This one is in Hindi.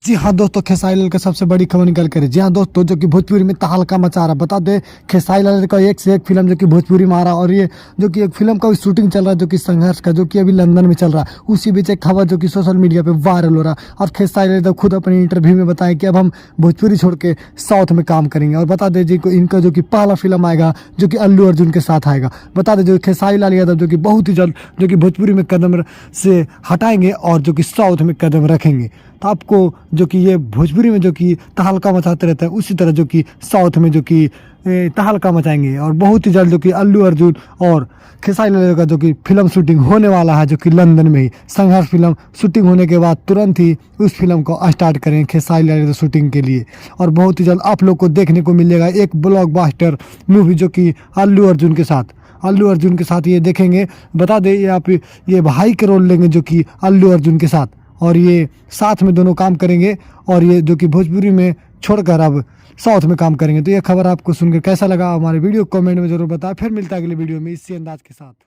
जी हाँ दोस्तों, खेसारी लाल का सबसे बड़ी खबर निकल कर। जी हाँ दोस्तों, जो कि भोजपुरी में तहलका मचा रहा। बता दे, खेसारी लाल का एक से एक फिल्म जो कि भोजपुरी में आ रहा, और ये जो कि एक फिल्म का शूटिंग चल रहा है, जो कि संघर्ष का, जो कि अभी लंदन में चल रहा है। उसी बीच एक खबर जो कि सोशल मीडिया पे वायरल हो रहा। और खेसारी लाल तो खुद अपने इंटरव्यू में बताएं कि अब हम भोजपुरी छोड़ के साउथ में काम करेंगे। और बता दें जी को इनका जो कि पहला फिल्म आएगा जो कि अल्लू अर्जुन के साथ आएगा। बता दें जो खेसारी लाल यादव जो कि बहुत ही जल्द जो कि भोजपुरी में कदम से हटाएंगे और जो कि साउथ में कदम रखेंगे। तो आपको जो कि ये भोजपुरी में जो कि तहलका मचाते रहते हैं, उसी तरह जो कि साउथ में जो कि तहलका मचाएंगे। और बहुत ही जल्द जो कि अल्लू अर्जुन और खेसारी लाल का जो कि फिल्म शूटिंग होने वाला है, जो कि लंदन में ही। संघर्ष फिल्म शूटिंग होने के बाद तुरंत ही उस फिल्म को स्टार्ट करेंगे खेसारी लाल शूटिंग के लिए। और बहुत ही जल्द आप लोग को देखने को मिलेगा एक ब्लॉकबस्टर मूवी जो कि अल्लू अर्जुन के साथ ये देखेंगे। बता दें ये आप ये भाई के रोल लेंगे जो कि अल्लू अर्जुन के साथ, और ये साथ में दोनों काम करेंगे। और ये जो कि भोजपुरी में छोड़कर अब साउथ में काम करेंगे। तो ये खबर आपको सुनकर कैसा लगा, हमारे वीडियो कमेंट में जरूर बताएं। फिर मिलता है अगले वीडियो में इसी अंदाज के साथ।